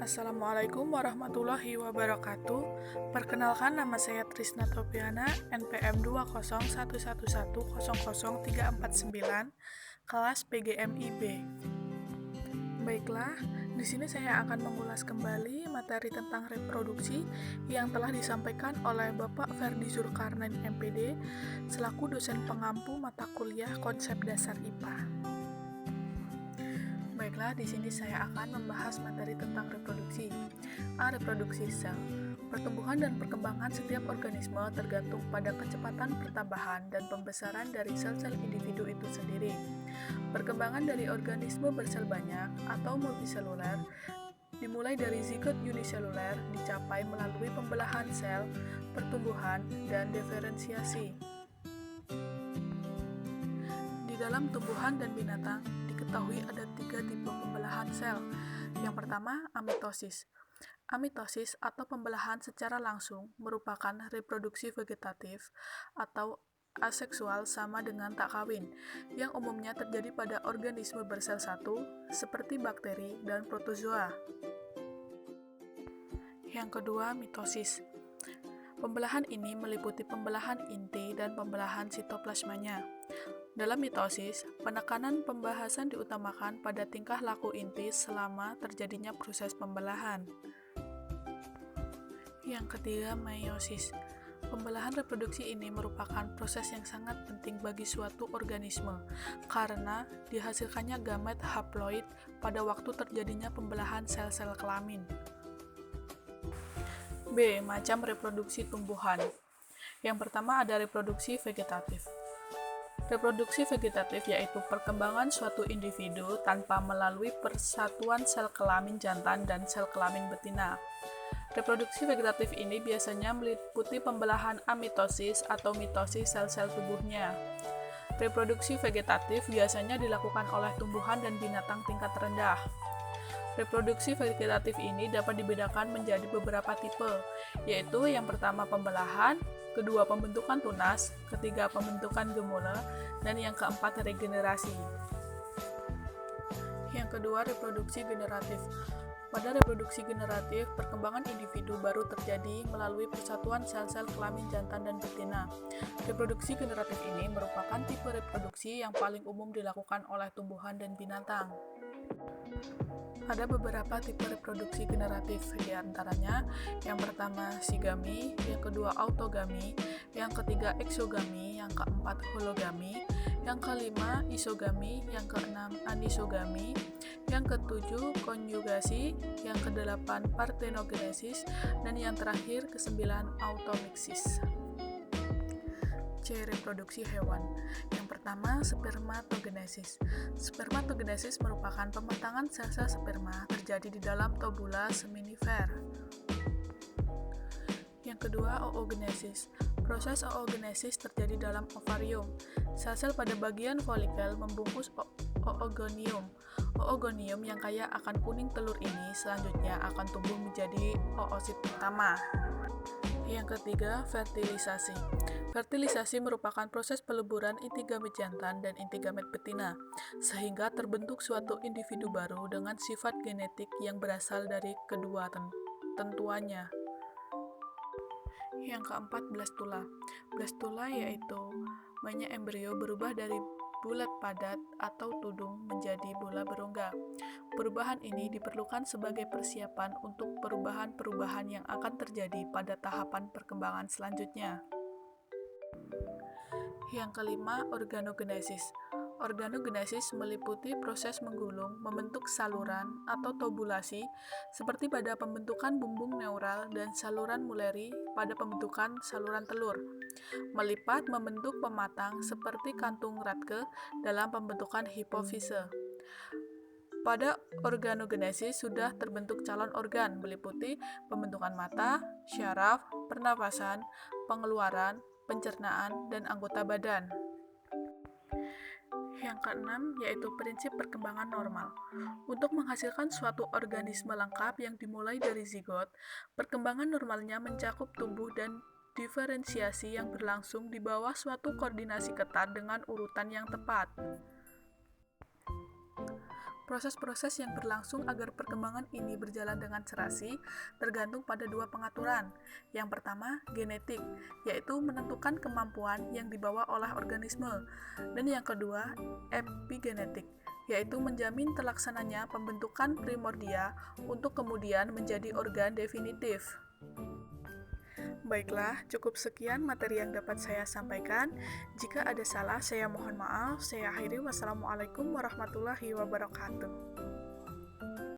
Assalamualaikum warahmatullahi wabarakatuh. Perkenalkan, nama saya Trisna Tropiana, NPM 20111000349, kelas PGMIB. Baiklah, di sini saya akan mengulas kembali materi tentang reproduksi yang telah disampaikan oleh Bapak Ferdi Zulkarnain MPD selaku dosen pengampu mata kuliah Konsep Dasar IPA. Baiklah, di sini saya akan membahas materi tentang reproduksi. Reproduksi sel. Pertumbuhan dan perkembangan setiap organisme tergantung pada kecepatan pertambahan dan pembesaran dari sel-sel individu itu sendiri. Perkembangan dari organisme bersel banyak atau multiseluler dimulai dari zigot uniseluler dicapai melalui pembelahan sel, pertumbuhan, dan diferensiasi. Di dalam tumbuhan dan binatang diketahui ada 3 tipe pembelahan sel. Yang pertama, amitosis. Amitosis atau pembelahan secara langsung merupakan reproduksi vegetatif atau aseksual sama dengan tak kawin, yang umumnya terjadi pada organisme bersel satu seperti bakteri dan protozoa. Yang kedua, mitosis. Pembelahan ini meliputi pembelahan inti dan pembelahan sitoplasmanya. Dalam mitosis, penekanan pembahasan diutamakan pada tingkah laku inti selama terjadinya proses pembelahan. Yang ketiga, meiosis. Pembelahan reproduksi ini merupakan proses yang sangat penting bagi suatu organisme karena dihasilkannya gamet haploid pada waktu terjadinya pembelahan sel-sel kelamin. B. Macam reproduksi tumbuhan. Yang pertama ada reproduksi vegetatif. Reproduksi vegetatif yaitu perkembangan suatu individu tanpa melalui persatuan sel kelamin jantan dan sel kelamin betina. Reproduksi vegetatif ini biasanya meliputi pembelahan amitosis atau mitosis sel-sel tubuhnya. Reproduksi vegetatif biasanya dilakukan oleh tumbuhan dan binatang tingkat rendah. Reproduksi vegetatif ini dapat dibedakan menjadi beberapa tipe, yaitu yang pertama pembelahan, kedua pembentukan tunas, ketiga pembentukan gemula, dan yang keempat regenerasi. Yang kedua, reproduksi generatif. Pada reproduksi generatif, perkembangan individu baru terjadi melalui persatuan sel-sel kelamin jantan dan betina. Reproduksi generatif ini merupakan tipe reproduksi yang paling umum dilakukan oleh tumbuhan dan binatang. Ada beberapa tipe reproduksi generatif, diantaranya yang pertama sigami, yang kedua autogami, yang ketiga exogami, yang keempat hologami, yang kelima isogami, yang keenam anisogami, yang ketujuh konjugasi, yang kedelapan partenogenesis, dan yang terakhir kesembilan automiksis. C. Reproduksi hewan. Yang pertama, spermatogenesis. Spermatogenesis merupakan pematangan sel-sel sperma terjadi di dalam tovula seminifer. Yang kedua, oogenesis. Proses oogenesis terjadi dalam ovarium. Sel-sel pada bagian folikel membungkus oogonium. Oogonium yang kaya akan kuning telur ini selanjutnya akan tumbuh menjadi oosit pertama. Yang ketiga, fertilisasi. Fertilisasi merupakan proses peleburan inti gamet jantan dan inti gamet betina, sehingga terbentuk suatu individu baru dengan sifat genetik yang berasal dari kedua tentuannya. Yang keempat, blastula. Blastula yaitu banyak embrio berubah dari bulat padat atau tudung menjadi bola berongga. Perubahan ini diperlukan sebagai persiapan untuk perubahan-perubahan yang akan terjadi pada tahapan perkembangan selanjutnya. Yang kelima, organogenesis. Organogenesis meliputi proses menggulung, membentuk saluran atau tubulasi seperti pada pembentukan bumbung neural dan saluran muleri pada pembentukan saluran telur. Melipat membentuk pematang seperti kantung Rathke dalam pembentukan hipofise. Pada organogenesis sudah terbentuk calon organ meliputi pembentukan mata, syaraf, pernapasan, pengeluaran, pencernaan, dan anggota badan. Yang keenam, yaitu prinsip perkembangan normal. Untuk menghasilkan suatu organisme lengkap yang dimulai dari zigot, perkembangan normalnya mencakup tumbuh dan diferensiasi yang berlangsung di bawah suatu koordinasi ketat dengan urutan yang tepat. Proses-proses yang berlangsung agar perkembangan ini berjalan dengan serasi tergantung pada dua pengaturan. Yang pertama, genetik, yaitu menentukan kemampuan yang dibawa oleh organisme. Dan yang kedua, epigenetik, yaitu menjamin terlaksananya pembentukan primordia untuk kemudian menjadi organ definitif. Baiklah, cukup sekian materi yang dapat saya sampaikan. Jika ada salah, saya mohon maaf. Saya akhiri. Wassalamualaikum warahmatullahi wabarakatuh.